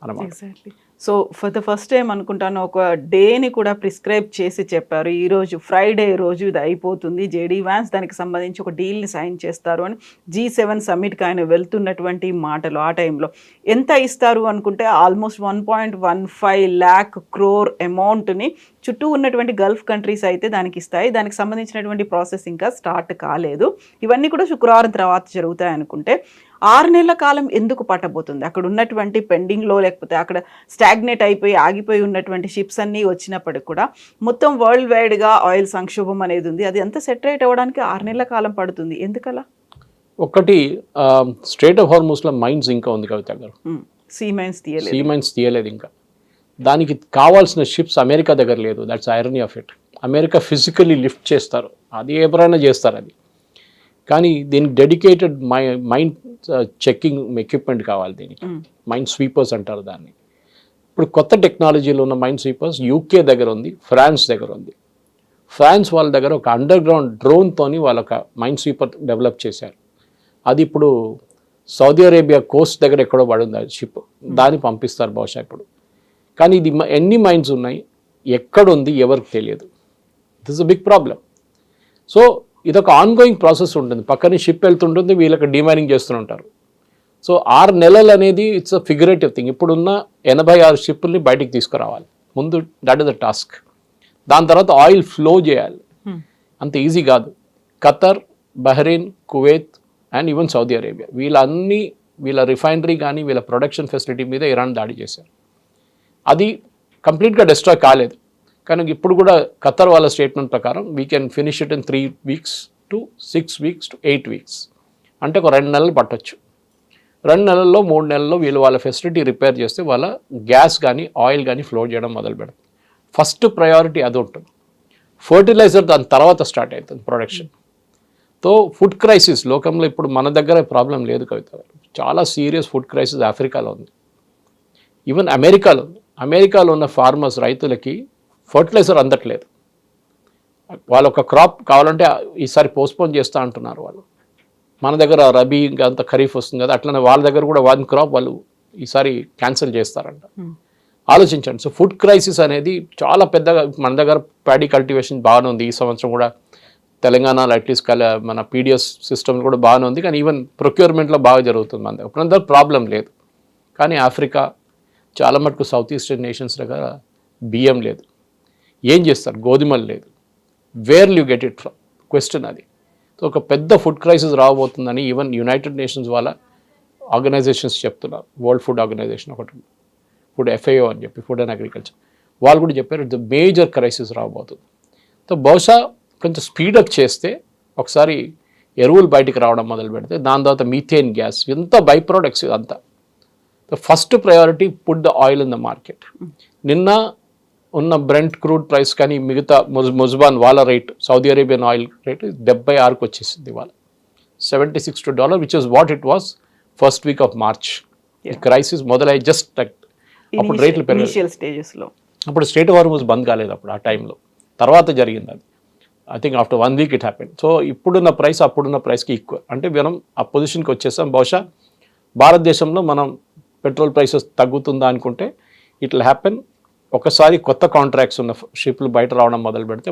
అన్నమాట. Exactly. So for the first time అనుకుంటాను ఒక డేని కూడా ప్రిస్క్రైబ్ చేసి చెప్పారు. ఈరోజు ఫ్రైడే రోజు ఇది అయిపోతుంది, జేడీ వ్యాన్స్ దానికి సంబంధించి ఒక డీల్ని సైన్ చేస్తారు అని. G7 సమ్మిట్కి ఆయన వెళ్తున్నటువంటి మాటలు ఆ టైంలో ఎంత ఇస్తారు అనుకుంటే ఆల్మోస్ట్ 1.15 lakh crore అమౌంట్ని చుట్టూ ఉన్నటువంటి గల్ఫ్ కంట్రీస్ అయితే దానికి ఇస్తాయి. దానికి సంబంధించినటువంటి ప్రాసెస్ ఇంకా స్టార్ట్ కాలేదు. ఇవన్నీ కూడా శుక్రవారం తర్వాత జరుగుతాయి అనుకుంటే 6 నెలల కాలం ఎందుకు పట్టబోతుంది? అక్కడ ఉన్నటువంటి పెండింగ్లో లేకపోతే అక్కడ స్టాగ్నేట్ అయిపోయి ఆగిపోయి ఉన్నటువంటి షిప్స్ అన్నీ వచ్చినప్పటికి కూడా మొత్తం వరల్డ్ వైడ్గా ఆయిల్ సంక్షోభం అనేది ఉంది. అది అంతా సెటరేట్ అవ్వడానికి 6 నెలల కాలం పడుతుంది. ఎందుకలా? ఒకటి, స్ట్రెయిట్ ఆఫ్ హార్మోజ్లో మైన్స్ ఇంకా ఉంది కవిత గారు. సీ మైన్స్ తీయలేదు ఇంకా. దానికి కావాల్సిన షిప్స్ అమెరికా దగ్గర లేదు. That's irony of it. America physically lift చేస్తారు, అది ఎవరైనా చేస్తారు అది. కానీ దీనికి డెడికేటెడ్ మైన్ చెక్కింగ్ ఎక్విప్మెంట్ కావాలి. దీనికి మైన్ స్వీపర్స్ అంటారు దాన్ని. ఇప్పుడు కొత్త టెక్నాలజీలో ఉన్న మైన్ స్వీపర్స్ యూకే దగ్గర ఉంది, ఫ్రాన్స్ దగ్గర ఉంది. ఫ్రాన్స్ వాళ్ళ దగ్గర ఒక అండర్ గ్రౌండ్ డ్రోన్తోని వాళ్ళ ఒక మైన్ స్వీపర్ డెవలప్ చేశారు. అది ఇప్పుడు సౌదీ అరేబియా కోస్ట్ దగ్గర ఎక్కడో పడుంది ఆ షిప్, దాన్ని పంపిస్తారు బహుశా ఇప్పుడు. కానీ ఇది ఎన్ని మైన్స్ ఉన్నాయి, ఎక్కడుంది, ఎవరికి తెలియదు. This is a big problem. So ఇదొక ఆన్గోయింగ్ ప్రాసెస్ ఉంటుంది. పక్కనే షిప్ వెళ్తుంటుంది, వీళ్ళకి డిమైనింగ్ చేస్తుంటారు. సో 6 నెలలు అనేది ఇట్స్ అ ఫిగరేటివ్ థింగ్. ఇప్పుడున్న 86 షిప్పుల్ని బయటికి తీసుకురావాలి ముందు, దట్ ఇస్ ద టాస్క్. దాని తర్వాత ఆయిల్ ఫ్లో చేయాలి, అంత ఈజీ కాదు. Qatar, Bahrain, Kuwait and even Saudi Arabia వీళ్ళ రిఫైనరీ కానీ వీళ్ళ ప్రొడక్షన్ ఫెసిలిటీ మీద ఇరాన్ దాడి చేశారు. అది కంప్లీట్గా డిస్ట్రాయ్ కాలేదు, కానీ ఇప్పుడు కూడా ఖతర్ వాళ్ళ స్టేట్మెంట్ ప్రకారం we can finish it in 3 weeks to 6 weeks to 8 weeks. అంటే ఒక 2 నెలలు పట్టొచ్చు. 2 నెలల్లో 3 నెలల్లో వీళ్ళు వాళ్ళ ఫెసిలిటీ రిపేర్ చేస్తే వాళ్ళ గ్యాస్ కానీ ఆయిల్ కానీ ఫ్లో చేయడం మొదలు పెడతారు. ఫస్ట్ ప్రయారిటీ అది ఉంటుంది. ఫర్టిలైజర్ దాని తర్వాత స్టార్ట్ అవుతుంది ప్రొడక్షన్. తో ఫుడ్ క్రైసిస్ లోకంలో ఇప్పుడు మన దగ్గర ప్రాబ్లం లేదు కవిత గారు. చాలా సీరియస్ ఫుడ్ క్రైసిస్ ఆఫ్రికాలో ఉంది, ఈవెన్ అమెరికాలో ఉంది. అమెరికాలో ఉన్న ఫార్మర్స్ రైతులకి ఫర్టిలైజర్ అందట్లేదు. వాళ్ళు ఒక క్రాప్ కావాలంటే ఈసారి పోస్ట్పోన్ చేస్తూ అంటున్నారు వాళ్ళు. మన దగ్గర రబీ అంత ఖరీఫ్ వస్తుంది కదా, అట్లనే వాళ్ళ దగ్గర కూడా వన్ క్రాప్ వాళ్ళు ఈసారి క్యాన్సిల్ చేస్తారంట. ఆలోచించండి. సో ఫుడ్ క్రైసిస్ అనేది చాలా పెద్దగా, మన దగ్గర ప్యాడీ కల్టివేషన్ బాగానే ఉంది. ఈ సంవత్సరం కూడా తెలంగాణలో అట్లీస్ట్ మన పీడిఎస్ సిస్టమ్ కూడా బాగానే ఉంది, కానీ ఈవెన్ ప్రొక్యూర్మెంట్లో బాగా జరుగుతుంది మన దగ్గర. ఇప్పుడు ప్రాబ్లం లేదు. కానీ ఆఫ్రికా చాలా మటుకు సౌత్ ఈస్టర్న్ నేషన్స్ దగ్గర బియ్యం లేదు. ఏం చేస్తారు? గోధుమలు లేదు. Where you get it from question అది. సో ఒక పెద్ద ఫుడ్ క్రైసిస్ రాబోతుందని ఈవెన్ యునైటెడ్ నేషన్స్ వాళ్ళ ఆర్గనైజేషన్స్ చెప్తున్నారు. వరల్డ్ ఫుడ్ ఆర్గనైజేషన్ ఒకటి, ఫుడ్ FAO అని చెప్పి, ఫుడ్ అండ్ అగ్రికల్చర్, వాళ్ళు కూడా చెప్పారు ఇట్స్ మేజర్ క్రైసిస్ రాబోతుంది. సో బహుశా కొంచెం స్పీడప్ చేస్తే, ఒకసారి ఎరువులు బయటికి రావడం మొదలు పెడితే, దాని తర్వాత మీథేన్ గ్యాస్, ఎంత బై ప్రోడక్ట్స్ ఇదంతా. The first priority put the oil in the market. నిన్న ఉన్న బ్రెంట్ క్రూడ్ ప్రైస్ కానీ మిగతా ముజ్బాన్ వాళ్ళ rate, Saudi Arabian oil rate 76కు వచ్చేసింది ఇవాళ, $76 which is what it was first week of March. ఈ క్రైసిస్ మొదలై జస్ట్ అప్పుడు రేట్లు స్టేజెస్లో, అప్పుడు స్టేట్ హార్మోస్ బంద్ కాలేదు అప్పుడు ఆ టైంలో, తర్వాత జరిగింది అది. I think after 1 week it happened. So ఇప్పుడున్న ప్రైస్ అప్పుడున్న ప్రైస్కి ఈక్వల్. అంటే మనం ఆ పొజిషన్కి వచ్చేసాం. బహుశా భారతదేశంలో మనం పెట్రోల్ ప్రైసెస్ తగ్గుతుందా అనుకుంటే ఇట్ విల్ హ్యాపెన్. ఒకసారి కొత్త కాంట్రాక్ట్స్ ఉన్న షిప్లు బయట రావడం మొదలు పెడితే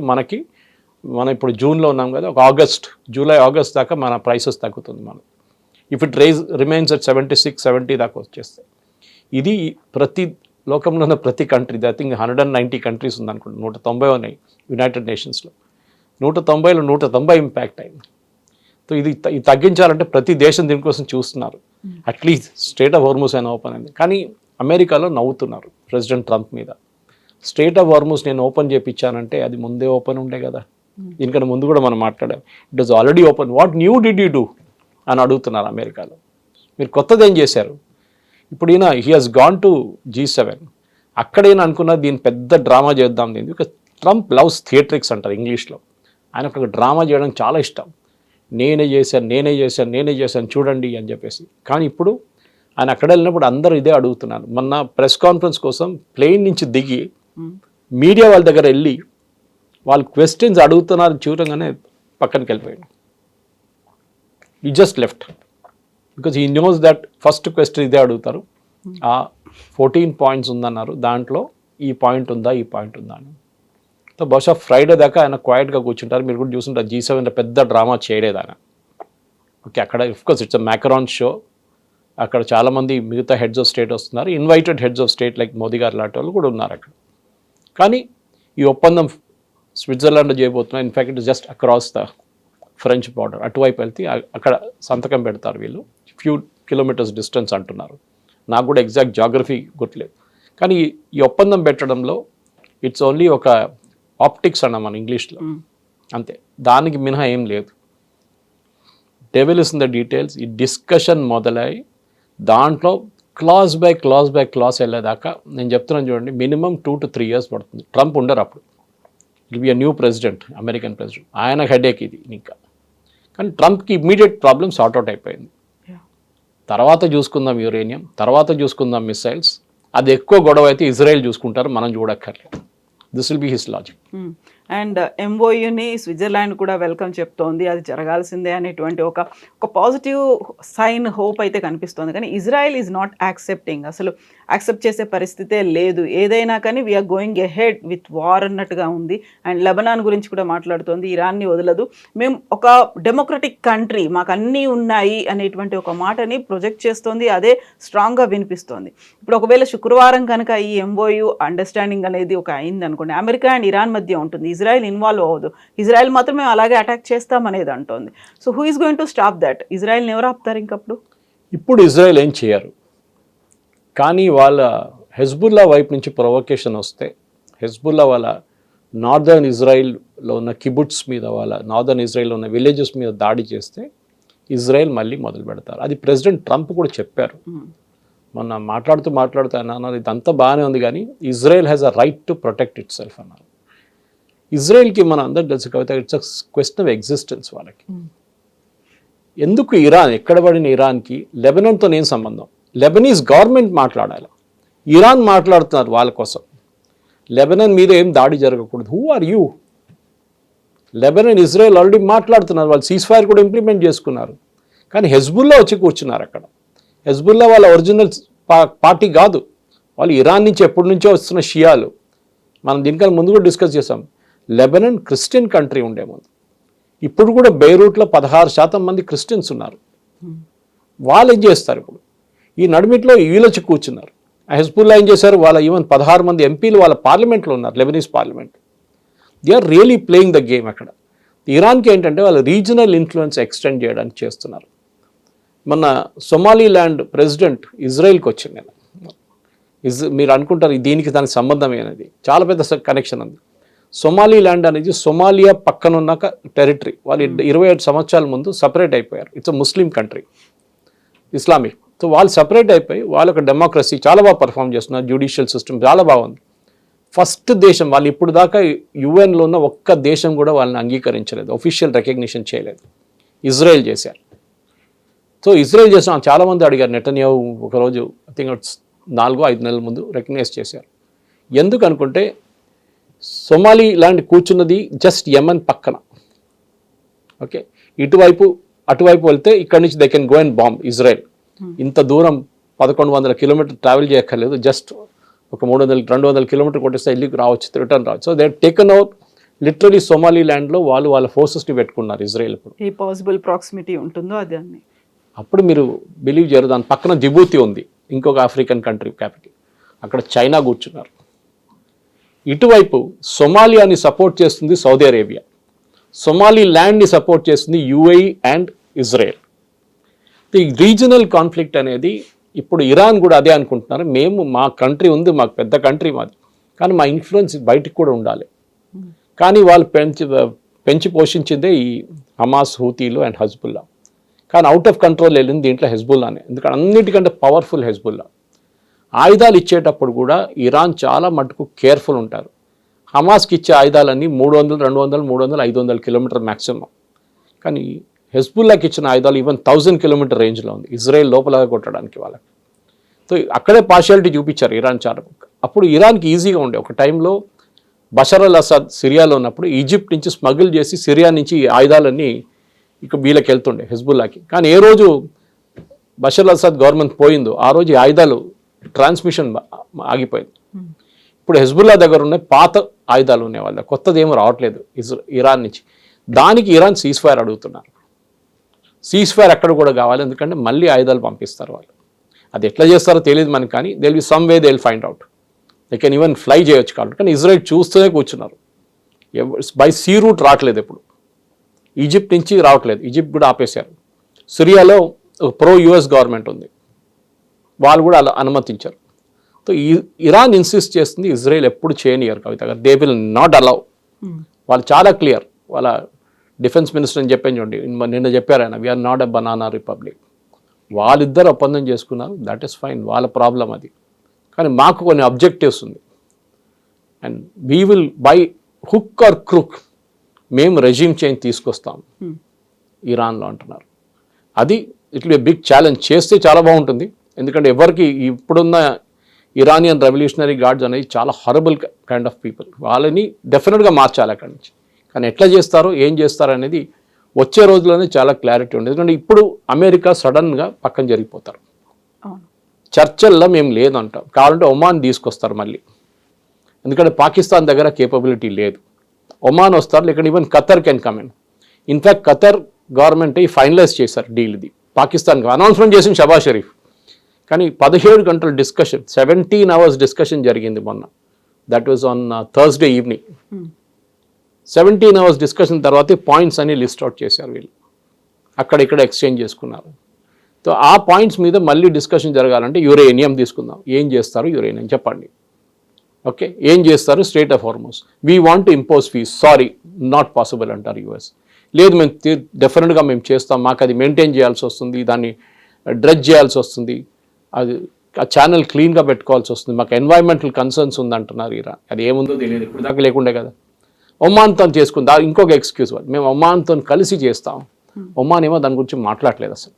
మనం ఇప్పుడు జూన్లో ఉన్నాం కదా, ఒక జూలై ఆగస్ట్ దాకా మన ప్రైసెస్ తగ్గుతుంది మనం. ఇఫ్ ఇట్ రిమైన్స్ అట్ 76, 70 దాకా వచ్చేస్తాయి. ఇది ప్రతి లోకంలో ఉన్న ప్రతి కంట్రీ, ఐ థింక్ 190 కంట్రీస్ ఉందనుకుంటా, 190 ఉన్నాయి యునైటెడ్ నేషన్స్లో. 190లో 190 ఇంపాక్ట్ అయింది. సో ఇది తగ్గించాలంటే ప్రతి దేశం దీనికోసం చూస్తున్నారు. అట్లీస్ట్ స్టేట్ ఆఫ్ హార్మూస్ అయినా ఓపెన్ అయింది. కానీ అమెరికాలో నవ్వుతున్నారు ప్రెసిడెంట్ ట్రంప్ మీద. స్టేట్ ఆఫ్ హార్మూస్ నేను ఓపెన్ చేయించానంటే అది ముందే ఓపెన్ ఉండే కదా, దీనికన్నా ముందు కూడా మనం మాట్లాడాం. It is already open, what new did you do అని అడుగుతున్నారు అమెరికాలో. మీరు కొత్తది ఏం చేశారు? ఇప్పుడు he has gone to G7. అక్కడైనా అనుకున్నా దీన్ని పెద్ద డ్రామా చేద్దాం దీన్ని. బికాస్ ట్రంప్ లవ్స్ థియేట్రిక్స్ అంటారు ఇంగ్లీష్లో. ఆయనకు ఒక డ్రామా చేయడం చాలా ఇష్టం. నేనే చేశాను చూడండి అని చెప్పేసి. కానీ ఇప్పుడు ఆయన అక్కడ వెళ్ళినప్పుడు అందరూ ఇదే అడుగుతున్నారు. మొన్న ప్రెస్ కాన్ఫరెన్స్ కోసం ప్లేన్ నుంచి దిగి మీడియా వాళ్ళ దగ్గర వెళ్ళి వాళ్ళు క్వశ్చన్స్ అడుగుతున్నారు, చూడగానే పక్కనకి వెళ్ళిపోయాడు. ఈ just left because he knows that first question ఇదే అడుగుతారు. ఆ 14 పాయింట్స్ ఉందన్నారు, దాంట్లో ఈ పాయింట్ ఉందా అని. సో బహుశా ఫ్రైడే దాకా ఆయన క్వైట్గా కూర్చుంటారు. మీరు కూడా చూస్తుంటారు G7లో పెద్ద డ్రామా చేయలేదు ఆయన. ఓకే, అక్కడ అఫ్కోర్స్ ఇట్స్ అ మ్యాకరాన్ షో. అక్కడ చాలామంది మిగతా హెడ్స్ ఆఫ్ స్టేట్ వస్తున్నారు, invited heads of state like Modi గారు లాంటి వాళ్ళు కూడా ఉన్నారు అక్కడ. కానీ ఈ ఒప్పందం స్విట్జర్లాండ్లో చేయబోతున్నారు. In fact it just across the French border. అటువైపు వెళ్తే అక్కడ సంతకం పెడతారు వీళ్ళు. ఫ్యూ కిలోమీటర్స్ డిస్టెన్స్ అంటున్నారు. నాకు కూడా ఎగ్జాక్ట్ జాగ్రఫీ గుర్తులేదు. కానీ ఈ ఒప్పందం పెట్టడంలో ఇట్స్ ఓన్లీ ఒక ఆప్టిక్స్ అన్నాం మన ఇంగ్లీష్లో, అంతే. దానికి మినహా ఏం లేదు. Devil is in the details. ఈ డిస్కషన్ మొదలై దాంట్లో క్లాస్ బై క్లాస్ వెళ్ళేదాకా నేను చెప్తున్నాను చూడండి, మినిమం 2 to 3 years పడుతుంది. ట్రంప్ ఉండరు అప్పుడు. It be a new president, American president. ఆయన హెడేక్ ఇది ఇంకా. కానీ ట్రంప్కి ఇమ్మీడియట్ ప్రాబ్లమ్ సార్ట్అవుట్ అయిపోయింది. తర్వాత చూసుకుందాం యురేనియం, తర్వాత చూసుకుందాం మిసైల్స్. అది ఎక్కువ గొడవ అయితే ఇజ్రాయెల్ చూసుకుంటారు, మనం చూడక్కర్లేదు. This will be his logic. And MOUని స్విట్జర్లాండ్ కూడా వెల్కమ్ చెప్తోంది, అది జరగాల్సిందే అనేటువంటి ఒక పాజిటివ్ సైన్, హోప్ అయితే కనిపిస్తోంది. కానీ ఇజ్రాయెల్ ఈజ్ నాట్ యాక్సెప్టింగ్, అసలు యాక్సెప్ట్ చేసే పరిస్థితే లేదు. ఏదైనా కానీ we're going ahead with war అన్నట్టుగా ఉంది. అండ్ లెబనాన్ గురించి కూడా మాట్లాడుతోంది, ఇరాన్ని వదలదు, మేము ఒక డెమోక్రటిక్ కంట్రీ, మాకు అన్నీ ఉన్నాయి అనేటువంటి ఒక మాటని ప్రొజెక్ట్ చేస్తోంది. అదే స్ట్రాంగ్గా వినిపిస్తోంది. ఇప్పుడు ఒకవేళ శుక్రవారం కనుక ఈ MOU అండర్స్టాండింగ్ అనేది ఒక అయింది అనుకోండి, అమెరికా అండ్ ఇరాన్ మధ్య ఉంటుంది, ఇజ్రాయెల్ ఇన్వాల్వ్ అవ్వదు. ఇజ్రాయెల్ మాత్రమే అలాగే అటాక్ చేస్తామనేది అంటోంది. So who is going to stop that? ఇజ్రాయెల్ని ఎవరు ఆపుతారు ఇంకప్పుడు? ఇప్పుడు ఇజ్రాయెల్ ఏం చేయరు. కానీ వాళ్ళ హెజ్బుల్లా వైపు నుంచి ప్రొవొకేషన్ వస్తే, హెజ్బుల్లా వాళ్ళ నార్దర్న్ ఇజ్రాయిల్లో ఉన్న కిబుట్స్ మీద, వాళ్ళ నార్దర్న్ ఇజ్రాయిల్లో ఉన్న విలేజెస్ మీద దాడి చేస్తే ఇజ్రాయెల్ మళ్ళీ మొదలు పెడతారు. అది ప్రెసిడెంట్ ట్రంప్ కూడా చెప్పారు. మొన్న మాట్లాడుతూ అన్నారు ఇదంతా బాగానే ఉంది, కానీ Israel has a right to protect itself అన్నారు. ఇజ్రాయెల్కి మన అందరికి తెలుసు Kavitha, it's a question of existence వాళ్ళకి. ఎందుకు ఇరాన్, ఎక్కడ పడిన ఇరాన్కి లెబనాన్తో నేను సంబంధం? లెబనీస్ గవర్నమెంట్ మాట్లాడాలి, ఇరాన్ మాట్లాడుతున్నారు వాళ్ళ కోసం. లెబనాన్ మీద ఏం దాడి జరగకూడదు. Who are you? Lebanon Israel already మాట్లాడుతున్నారు, వాళ్ళు సీజ్ ఫైర్ కూడా ఇంప్లిమెంట్ చేసుకున్నారు. కానీ హెజ్బుల్లా వచ్చి కూర్చున్నారు అక్కడ. హెజ్బుల్లా వాళ్ళ ఒరిజినల్ పార్టీ కాదు, వాళ్ళు ఇరాన్ నుంచి ఎప్పటి నుంచో వస్తున్న షియాలు. మనం దీనికన్నా ముందు కూడా డిస్కస్ చేసాం. లెబనాన్ క్రిస్టియన్ కంట్రీ ఉండే ముందు, ఇప్పుడు కూడా బెయిరూట్లో 16% మంది క్రిస్టియన్స్ ఉన్నారు. వాళ్ళు ఏం చేస్తారు ఇప్పుడు? ఈ నడిమిట్లో వీళ్ళొచ్చి కూర్చున్నారు. హెజ్బుల్లా ఏం చేశారు? వాళ్ళ ఈవెన్ 16 మంది ఎంపీలు వాళ్ళ పార్లమెంట్లో ఉన్నారు, Lebanese parliament. They are really playing the game అక్కడ. ఇరాన్కి ఏంటంటే వాళ్ళ రీజనల్ ఇన్ఫ్లుయెన్స్ ఎక్స్టెండ్ చేయడానికి చేస్తున్నారు. మొన్న సొమాలీల్యాండ్ ప్రెసిడెంట్ ఇజ్రాయెల్కి వచ్చింది. నేను మీరు అనుకుంటారు దీనికి దానికి సంబంధం అనేది, చాలా పెద్ద కనెక్షన్ ఉంది. సొమాలీల్యాండ్ అనేది సొమాలియా పక్కనున్న టెరిటరీ. వాళ్ళు 27 సంవత్సరాల ముందు సపరేట్ అయిపోయారు. It's a Muslim country, Islamic. So వాళ్ళు సపరేట్ అయిపోయి వాళ్ళ ఒక డెమోక్రసీ చాలా బాగా పర్ఫామ్ చేస్తున్నారు, జ్యుడిషియల్ సిస్టమ్ చాలా బాగుంది. ఫస్ట్ దేశం, వాళ్ళు ఇప్పుడు దాకా యుఎన్లో ఉన్న ఒక్క దేశం కూడా వాళ్ళని అంగీకరించలేదు, ఒఫీషియల్ రికగ్నిషన్ చేయలేదు. ఇజ్రాయెల్ చేశారు. సో ఇజ్రాయెల్ చేసిన చాలామంది అడిగారు, నెటన్యాహు ఒకరోజు ఐ థింక్ 4-5 నెలల ముందు రికగ్నైజ్ చేశారు. ఎందుకు అనుకుంటే సొమాలీల్యాండ్ కూర్చున్నది జస్ట్ యమన్ పక్కన. ఓకే, ఇటువైపు అటువైపు వెళ్తే ఇక్కడ నుంచి they can go and bomb Israel. ఇంత దూరం 1100 కిలోమీటర్ ట్రావెల్ చేయక్కర్లేదు, జస్ట్ ఒక 300-200 కిలోమీటర్ కొట్టేస్తే వెళ్ళి రావచ్చు, రిటర్న్ రావచ్చు. So they taken out literally సొమాలీల్యాండ్లో వాళ్ళ ఫోర్సెస్ని పెట్టుకున్నారు ఇజ్రాయెల్. ఇప్పుడు ఏ పాసిబుల్ ప్రాక్సిమిటీ ఉంటుందో అది అన్ని అప్పుడు మీరు బిలీవ్ చేయరు. దాని పక్కన జిబూతి ఉంది, ఇంకొక ఆఫ్రికన్ కంట్రీ క్యాపిటల్. అక్కడ చైనా కూర్చున్నారు. ఇటువైపు సొమాలియాని సపోర్ట్ చేస్తుంది సౌదీ అరేబియా, సొమాలీ ల్యాండ్ని సపోర్ట్ చేస్తుంది యుఏఈ అండ్ ఇజ్రాయెల్. ఈ రీజనల్ కాన్ఫ్లిక్ట్ అనేది ఇప్పుడు ఇరాన్ కూడా అదే అనుకుంటున్నారు. మేము మా కంట్రీ ఉంది, మాకు పెద్ద కంట్రీ మాది, కానీ మా ఇన్ఫ్లుయెన్స్ బయటికి కూడా ఉండాలి. కానీ వాళ్ళు పెంచి పోషించిందే ఈ హమాస్, హూతీలు అండ్ హెజ్బుల్లా. కానీ అవుట్ ఆఫ్ కంట్రోల్ వెళ్ళింది దీంట్లో హెజ్బుల్లానే. ఎందుకంటే అన్నిటికంటే పవర్ఫుల్ హెజ్బుల్లా. ఆయుధాలు ఇచ్చేటప్పుడు కూడా ఇరాన్ చాలా మటుకు కేర్ఫుల్ ఉంటారు. హమాస్కి ఇచ్చే ఆయుధాలన్నీ 300, 200, 300, 500 కిలోమీటర్ మ్యాక్సిమం. కానీ హెజ్బుల్లాకి ఇచ్చిన ఆయుధాలు ఈవెన్ 1000 కిలోమీటర్ రేంజ్లో ఉంది, ఇజ్రాయెల్ లోపల కొట్టడానికి వాళ్ళకి. సో అక్కడే పార్షియాలిటీ చూపించారు ఇరాన్ చాలా. అప్పుడు ఇరాన్కి ఈజీగా ఉండే. ఒక టైంలో బషర్ అల్ అసాద్ సిరియాలో ఉన్నప్పుడు ఈజిప్ట్ నుంచి స్మగుల్ చేసి సిరియా నుంచి ఈ ఆయుధాలన్నీ ఇక వీళ్ళకి వెళ్తుండే హెజ్బుల్లాకి. కానీ ఏ రోజు బషర్ అల్ అసాద్ గవర్నమెంట్ పోయిందో ఆ రోజు ఈ ఆయుధాలు ట్రాన్స్మిషన్ ఆగిపోయింది. ఇప్పుడు హెజ్బుల్లా దగ్గర ఉన్న పాత ఆయుధాలు ఉన్నాయి, వాళ్ళ కొత్తది ఏమో రావట్లేదు ఇరాన్ నుంచి. దానికి ఇరాన్ సీజ్ ఫైర్ అడుగుతున్నారు. సీజ్ ఫైర్ అక్కడ కూడా కావాలి, ఎందుకంటే మళ్ళీ ఆయుధాలు పంపిస్తారు వాళ్ళు. అది ఎట్లా చేస్తారో తెలియదు మనకి, కానీ they will be some way they will find out. They can even fly చేయొచ్చు కాబట్టి. కానీ ఇజ్రాయెల్ చూస్తూనే కూర్చున్నారు. బై సీ రూట్ రావట్లేదు, ఎప్పుడు ఈజిప్ట్ నుంచి రావట్లేదు, ఈజిప్ట్ కూడా ఆపేశారు. సిరియాలో ప్రో యుఎస్ గవర్నమెంట్ ఉంది, వాళ్ళు కూడా అలా అనుమతించారు. సో ఇరాన్ ఇన్సిస్ట్ చేస్తుంది ఇజ్రాయెల్ ఎప్పుడు చేయనియరు కవిత గారు, దే విల్ నాట్ అలౌ. వాళ్ళు చాలా క్లియర్. వాళ్ళ డిఫెన్స్ మినిస్టర్ అని చెప్పాను చూడండి, నిన్న చెప్పారు ఆయన, we're not a banana republic. వాళ్ళిద్దరు ఒప్పందం చేసుకున్నారు, దట్ ఈస్ ఫైన్, వాళ్ళ ప్రాబ్లం అది. కానీ మాకు కొన్ని అబ్జెక్టివ్స్ ఉంది, and we will by hook or crook మేము రెజ్యూమ్ చేంజ్ తీసుకొస్తాం ఇరాన్లో అంటున్నారు. అది it will be big challenge. చేస్తే చాలా బాగుంటుంది, ఎందుకంటే ఎవరికి ఇప్పుడున్న ఇరానియన్ రెవల్యూషనరీ గార్డ్స్ అనేది చాలా హరబుల్ కైండ్ ఆఫ్ పీపుల్. వాళ్ళని డెఫినెట్గా మార్చాలి అక్కడి నుంచి. కానీ ఎట్లా చేస్తారో ఏం చేస్తారో అనేది వచ్చే రోజుల్లోనే చాలా క్లారిటీ ఉంది. ఎందుకంటే ఇప్పుడు అమెరికా సడన్గా పక్కన జరిగిపోతారు, చర్చల్లో మేము లేదంటాం. కావాలంటే ఒమాన్ తీసుకొస్తారు మళ్ళీ, ఎందుకంటే పాకిస్తాన్ దగ్గర కేపబిలిటీ లేదు. ఒమాన్ వస్తారు, లేకపోతే even Qatar can come in. In fact Qatar government finalise చేశారు డీల్. ఇది పాకిస్తాన్కి అనౌన్స్మెంట్ చేసిన షబాజ్ షరీఫ్. కానీ 17 గంటల డిస్కషన్, 17 hours డిస్కషన్ జరిగింది మొన్న. That was on Thursday evening. 17 hours discussion తర్వాత పాయింట్స్ అన్ని లిస్ట్ అవుట్ చేశారు వీళ్ళు, అక్కడ ఇక్కడ ఎక్స్చేంజ్ చేసుకున్నారు. సో ఆ పాయింట్స్ మీద మళ్ళీ డిస్కషన్ జరగాలంటే యురేనియం తీసుకుందాం. ఏం చేస్తారు యురేనియం చెప్పండి, ఓకే ఏం చేస్తారు strait of Hormuz, we want to impose fees, sorry not possible అంటారు యుఎస్. లేదు మేము డెఫినెట్గా మేము చేస్తాం, మాకు అది మెయింటైన్ చేయాల్సి వస్తుంది, దాన్ని డ్రెడ్జ్ చేయాల్సి వస్తుంది, అది ఆ ఛానల్ క్లీన్గా పెట్టుకోవాల్సి వస్తుంది, మాకు ఎన్వైరన్మెంటల్ కన్సర్న్స్ ఉందంటున్నారు ఇరాన్. అది ఏముందో తెలియదు, ఇప్పుడు దాకా లేకుండే కదా. ఒమాన్తో చేసుకుందా ఇంకొక ఎక్స్క్యూజ్ మేము ఒమాన్తో కలిసి చేస్తాం. ఒమాన్ ఏమో దాని గురించి మాట్లాడలేదు అసలు.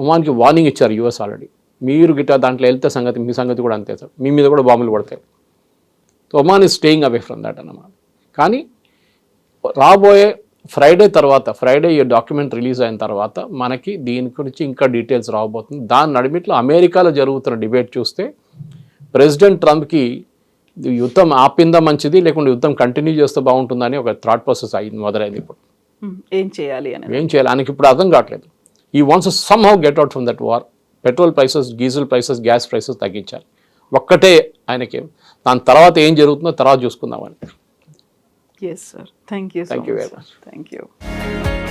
ఒమాన్కి వార్నింగ్ ఇచ్చారు యూఎస్ ఆల్రెడీ, మీరు గిట్ట దాంట్లో వెళ్తే సంగతి మీ సంగతి కూడా అంతే సార్, మీ మీద కూడా బాంబులు పడతాయి. Oman is staying away from that అన్నమాట. కానీ రాబోయే ఫ్రైడే ఈ డాక్యుమెంట్ రిలీజ్ అయిన తర్వాత మనకి దీని గురించి ఇంకా డీటెయిల్స్ రాబోతుంది. దాని నడిమిట్లో అమెరికాలో జరుగుతున్న డిబేట్ చూస్తే ప్రెసిడెంట్ ట్రంప్కి యుద్ధం ఆపిందా మంచిది, లేకుంటే యుద్ధం కంటిన్యూ చేస్తే బాగుంటుందని ఒక థాట్ ప్రాసెస్ మొదలైంది. ఇప్పుడు ఏం చేయాలి ఆయనకి ఇప్పుడు అర్థం కావట్లేదు. ఈ wants some how get out from that war. Petrol prices, diesel prices, gas prices తగ్గించాలి ఒక్కటే ఆయనకి. దాని తర్వాత ఏం జరుగుతుందో తర్వాత చూసుకుందామని. Yes, sir. Thank you so much. Thank you very much. Thank you.